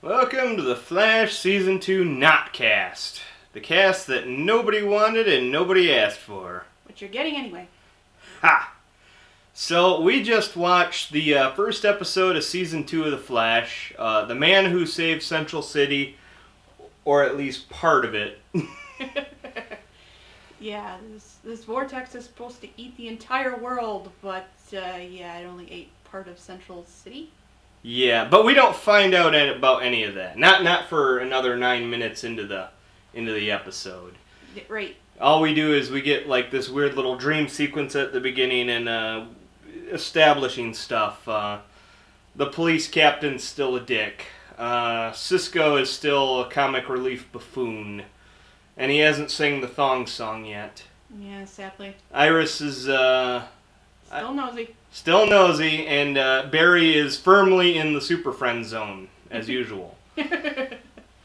Welcome to the Flash Season 2 Notcast. The cast that nobody wanted and nobody asked for. What you're getting anyway. Ha! So, we just watched the first episode of Season 2 of The Flash. The man who saved Central City, or at least part of it. Yeah, this vortex is supposed to eat the entire world, but it only ate part of Central City. Yeah, but we don't find out about any of that. Not for another 9 minutes into the episode. Right. All we do is we get like this weird little dream sequence at the beginning and establishing stuff. The police captain's still a dick. Cisco is still a comic relief buffoon. And he hasn't sang the thong song yet. Yeah, sadly. Iris is Still nosy. Still nosy, and Barry is firmly in the Super Friend zone, as usual.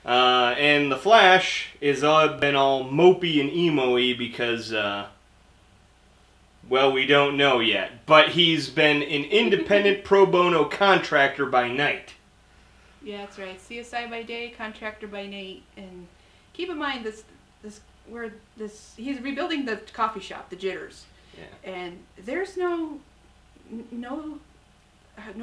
And the Flash is been all mopey and emo-y because, we don't know yet. But he's been an independent pro bono contractor by night. Yeah, that's right. CSI by day, contractor by night. And keep in mind he's rebuilding the coffee shop, the Jitters. Yeah. And there's no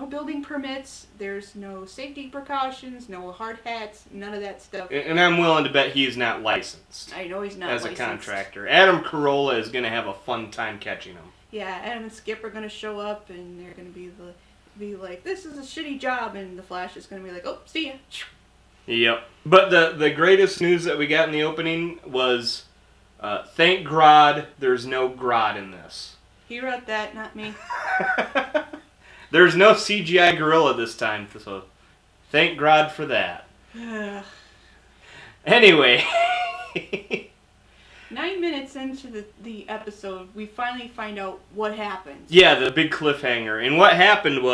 building permits, there's no safety precautions, no hard hats, none of that stuff. And I'm willing to bet he's not licensed. I know he's not as licensed. A contractor. Adam Carolla is going to have a fun time catching him. Yeah, Adam and Skip are going to show up, and they're going to be like, this is a shitty job, and the Flash is going to be like, oh, see ya. Yep. But the greatest news that we got in the opening was, thank Grodd, there's no Grodd in this. He wrote that, not me. There's no CGI gorilla this time, so thank Grodd for that. Anyway. 9 minutes into the episode, we finally find out what happened. Yeah, the big cliffhanger. And what happened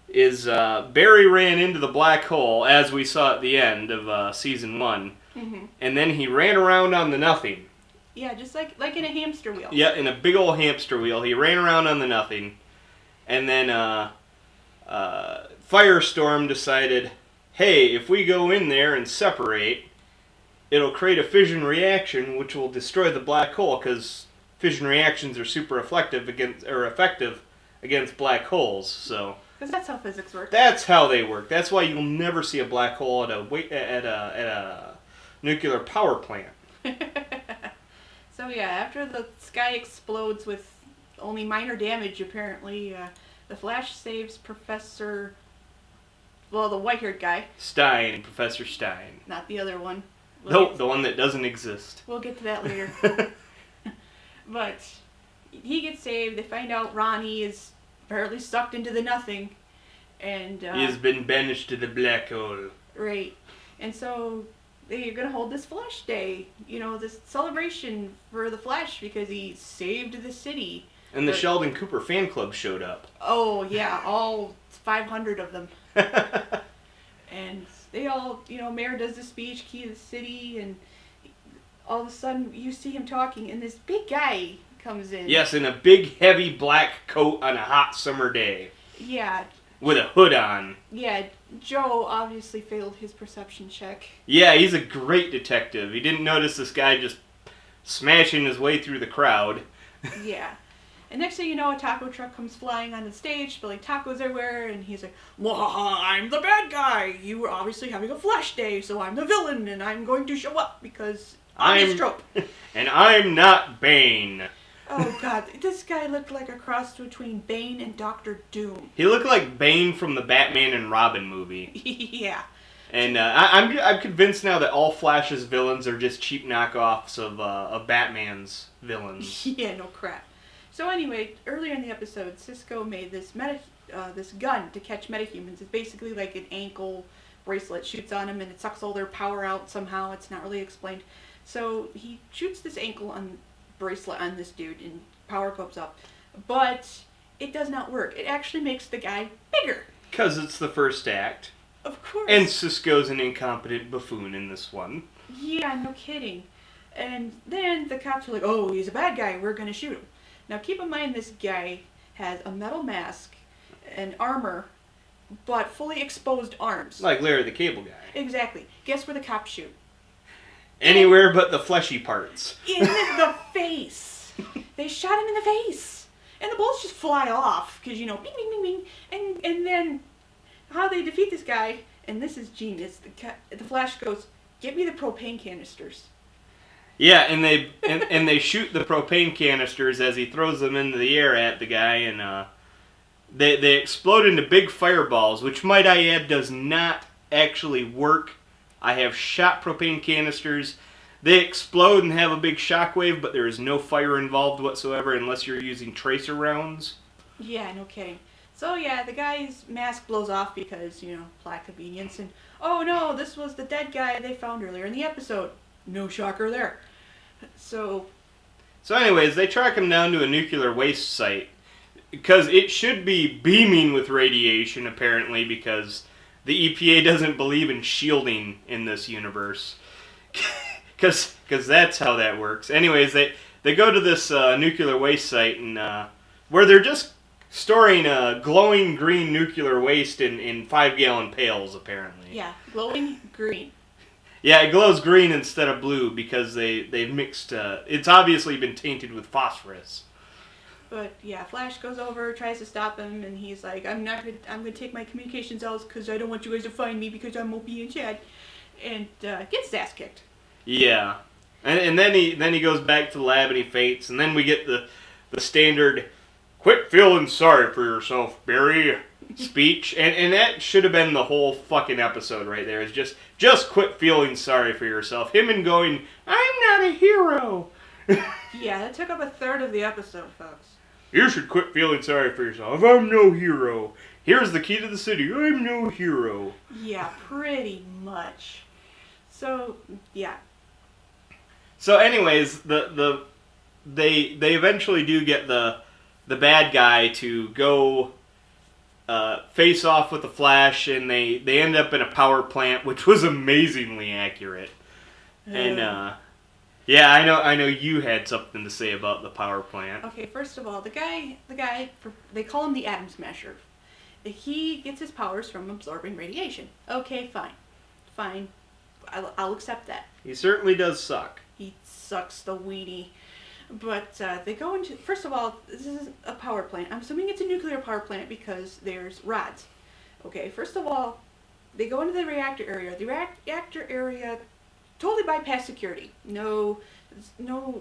is Barry ran into the black hole, as we saw at the end of Season 1. Mm-hmm. And then he ran around on the nothing. Yeah, just like in a hamster wheel. Yeah, in a big old hamster wheel. He ran around on the nothing. And then Firestorm decided, hey, if we go in there and separate, it'll create a fission reaction which will destroy the black hole, because fission reactions are super effective against black holes. So because that's how physics works. That's how they work. That's why you'll never see a black hole at a nuclear power plant. So yeah, after the sky explodes with only minor damage, apparently, the Flash saves the white-haired guy. Professor Stein. Not the other one. The one that doesn't exist. We'll get to that later. But he gets saved. They find out Ronnie is apparently sucked into the nothing. And he has been banished to the black hole. Right. And so they're going to hold this Flash Day, this celebration for the Flash because he saved the city. And the Sheldon Cooper fan club showed up. Oh, yeah, all 500 of them. And they all, Mayor does the speech, key to the city, and all of a sudden you see him talking, and this big guy comes in. Yes, in a big, heavy black coat on a hot summer day. Yeah. With a hood on. Yeah, Joe obviously failed his perception check. Yeah, he's a great detective. He didn't notice this guy just smashing his way through the crowd. Yeah. And next thing you know, a taco truck comes flying on the stage, spilling tacos everywhere, and he's like, I'm the bad guy! You were obviously having a Flash Day, so I'm the villain, and I'm going to show up, because I'm this trope. And I'm not Bane. Oh god, this guy looked like a cross between Bane and Dr. Doom. He looked like Bane from the Batman and Robin movie. Yeah. And I'm convinced now that all Flash's villains are just cheap knockoffs of Batman's villains. Yeah, no crap. So anyway, earlier in the episode, Cisco made this gun to catch metahumans. It's basically like an ankle bracelet, shoots on them, and it sucks all their power out somehow. It's not really explained. So he shoots this ankle bracelet on this dude, and power comes up. But it does not work. It actually makes the guy bigger. Because it's the first act. Of course. And Cisco's an incompetent buffoon in this one. Yeah, no kidding. And then the cops are like, oh, he's a bad guy, we're going to shoot him. Now keep in mind this guy has a metal mask and armor but fully exposed arms. Like Larry the Cable Guy. Exactly. Guess where the cops shoot? Anywhere but the fleshy parts. In the face. They shot him in the face. And the bullets just fly off. Because, bing, bing, bing, bing. And then how they defeat this guy, and this is genius, the Flash goes, get me the propane canisters. Yeah, and they shoot the propane canisters as he throws them into the air at the guy, and they explode into big fireballs, which, might I add, does not actually work. I have shot propane canisters. They explode and have a big shockwave, but there is no fire involved whatsoever unless you're using tracer rounds. Yeah, no kidding. So yeah, the guy's mask blows off because, plot convenience, and oh no, this was the dead guy they found earlier in the episode. No shocker there. So anyways, they track him down to a nuclear waste site because it should be beaming with radiation, apparently, because the EPA doesn't believe in shielding in this universe. Because that's how that works. Anyways, they go to this nuclear waste site, and where they're just storing glowing green nuclear waste in 5-gallon pails, apparently. yeah, glowing green. Yeah, it glows green instead of blue because they've mixed... it's obviously been tainted with phosphorus. But yeah, Flash goes over, tries to stop him, and he's like, I'm gonna take my communications out because I don't want you guys to find me because I'm Opie and Chad. And gets his ass kicked. Yeah. And then he goes back to the lab and he faints, and then we get the standard "quit feeling sorry for yourself, Barry" speech, and that should have been the whole fucking episode right there. Is just quit feeling sorry for yourself. Him and going, "I'm not a hero." Yeah, that took up a third of the episode, folks. You should quit feeling sorry for yourself. I'm no hero. Here's the key to the city. I'm no hero. Yeah, pretty much. So yeah. So anyways, they eventually do get the bad guy to go face off with the Flash, and they end up in a power plant, which was amazingly accurate. And yeah, I know you had something to say about the power plant. Okay, first of all, the guy, they call him the Atom Smasher. He gets his powers from absorbing radiation. Okay, fine. I'll accept that. He certainly does suck. He sucks the weenie. But they go into... First of all, this is a power plant. I'm assuming it's a nuclear power plant because there's rods. Okay, first of all, they go into the reactor area. The reactor area totally bypass security. No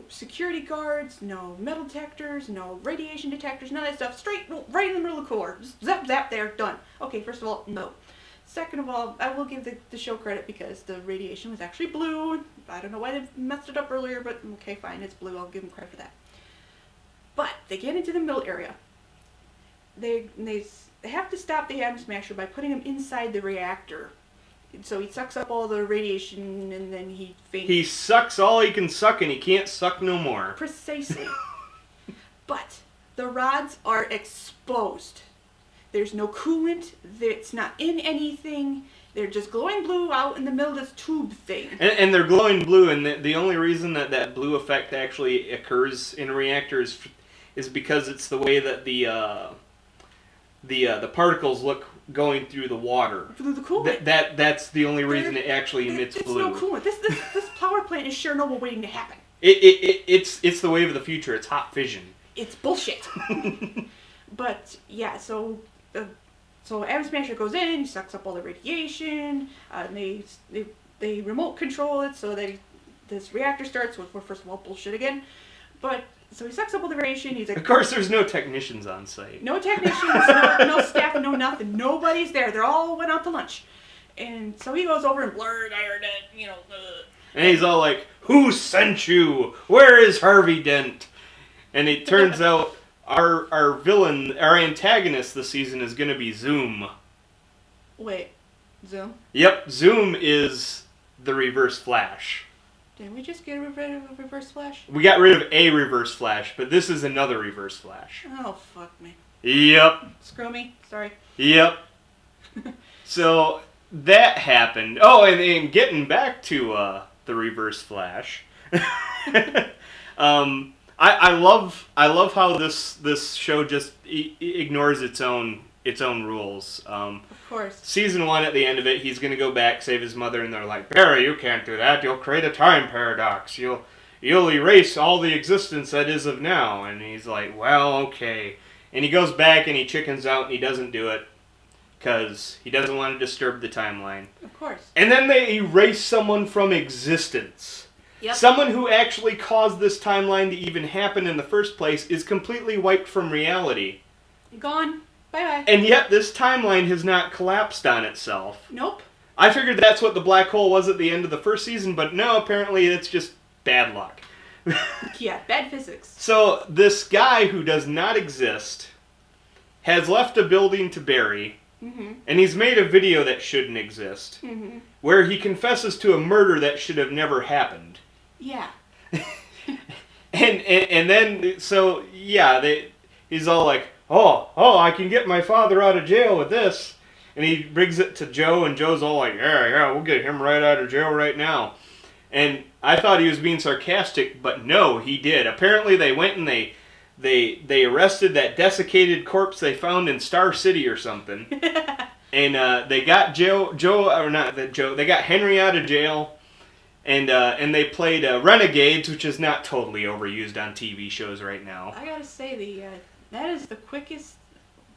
security guards, no metal detectors, no radiation detectors, none of that stuff. Straight right in the middle of the core. Just zap, zap there, done. Okay, first of all, no. Second of all, I will give the show credit because the radiation was actually blue. I don't know why they messed it up earlier, but okay, fine, it's blue. I'll give them credit for that. But they get into the middle area. They have to stop the Atom Smasher by putting him inside the reactor. So he sucks up all the radiation, and then he faints. He sucks all he can suck, and he can't suck no more. Precisely. But the rods are exposed. There's no coolant. It's not in anything. They're just glowing blue out in the middle of this tube thing. And they're glowing blue, and the only reason that blue effect actually occurs in a reactor is because it's the way that the particles look going through the water. Through the coolant. That's the only reason it actually emits blue. It's no coolant. This power plant is Chernobyl waiting to happen. It's the wave of the future. It's hot fission. It's bullshit. But yeah, so Atom Smasher goes in, he sucks up all the radiation, and they remote control it so that this reactor starts with, first of all, bullshit again. But so he sucks up all the radiation. He's like, of course, there's no technicians on site. No technicians, no staff, no nothing. Nobody's there. They all went out to lunch, and so he goes over and blurred, I heard it, And he's all like, "Who sent you? Where is Harvey Dent?" And it turns out our villain, our antagonist this season is going to be Zoom. Wait, Zoom? Yep, Zoom is the Reverse Flash. Didn't we just get rid of Reverse Flash? We got rid of a Reverse Flash, but this is another Reverse Flash. Oh, fuck me. Yep. Screw me. Sorry. Yep. So that happened. Oh, and getting back to the Reverse Flash. I love how this show just ignores its own its own rules. Of course. Season 1, at the end of it, he's going to go back, save his mother, and they're like, Barry, you can't do that. You'll create a time paradox. You'll erase all the existence that is of now. And he's like, well, okay. And he goes back and he chickens out and he doesn't do it because he doesn't want to disturb the timeline. Of course. And then they erase someone from existence. Yep. Someone who actually caused this timeline to even happen in the first place is completely wiped from reality. Gone. Bye-bye. And yet this timeline has not collapsed on itself. Nope. I figured that's what the black hole was at the end of the first season, but no, apparently it's just bad luck. Yeah, bad physics. So this guy who does not exist has left a building to Barry, and he's made a video that shouldn't exist, where he confesses to a murder that should have never happened. Yeah. and then, so, yeah, he's all like, oh, I can get my father out of jail with this. And he brings it to Joe, and Joe's all like, yeah, we'll get him right out of jail right now. And I thought he was being sarcastic, but no, he did. Apparently they went and they arrested that desiccated corpse they found in Star City or something. And they got they got Henry out of jail. And they played Renegades, which is not totally overused on TV shows right now. I gotta say, that is the quickest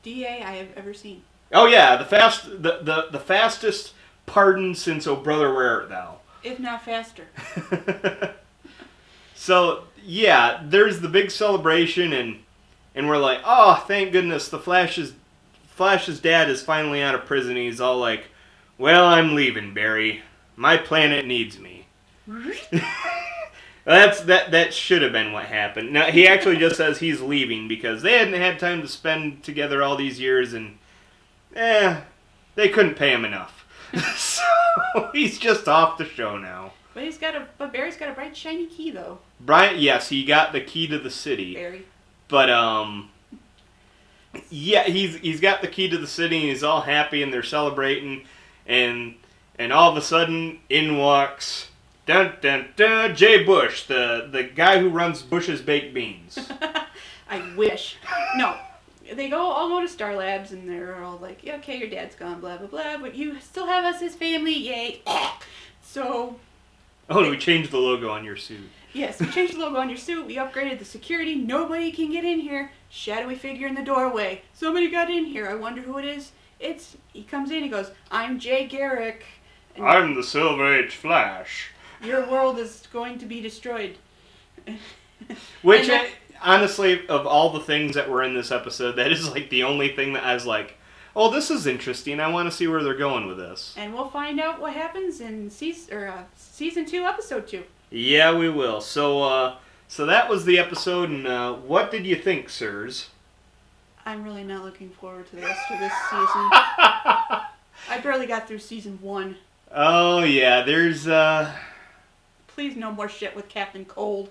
DA I have ever seen. Oh yeah, the fastest pardon since Oh Brother Where Art Thou. If not faster. So yeah, there's the big celebration, and we're like, oh, thank goodness, the Flash's dad is finally out of prison. He's all like, well, I'm leaving, Barry. My planet needs me. That should have been what happened. Now he actually just says he's leaving because they hadn't had time to spend together all these years, and they couldn't pay him enough. So he's just off the show now. But Barry's got a bright shiny key though. Brian, yes, he got the key to the city. Barry. But yeah, he's got the key to the city, and he's all happy, and they're celebrating, and all of a sudden in walks dun dun dun Jay Bush, the guy who runs Bush's Baked Beans. I wish. No. They all go to Star Labs, and they're all like, yeah, okay, your dad's gone, blah, blah, blah, but you still have us as family, yay. So... Oh, we changed the logo on your suit. Yes, we changed the logo on your suit, we upgraded the security, nobody can get in here. Shadowy figure in the doorway. Somebody got in here, I wonder who it is. He comes in, he goes, I'm Jay Garrick. And I'm the Silver Age Flash. Your world is going to be destroyed. Which... honestly, of all the things that were in this episode, that is like the only thing that I was like, oh, this is interesting. I want to see where they're going with this. And we'll find out what happens in season 2, episode 2. Yeah, we will. So that was the episode, and what did you think, sirs? I'm really not looking forward to the rest of this season. I barely got through season 1. Oh, yeah, there's, Please no more shit with Captain Cold.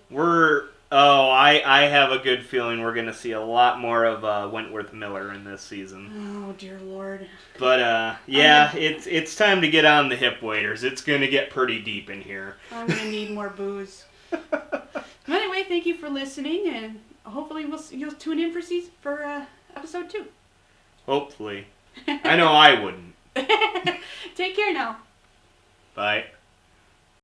I have a good feeling we're going to see a lot more of Wentworth Miller in this season. Oh, dear Lord. But, yeah, it's time to get on the hip waders. It's going to get pretty deep in here. I'm going to need more booze. Anyway, thank you for listening, and hopefully you'll tune in for episode 2. Hopefully. I know I wouldn't. Take care now. Bye.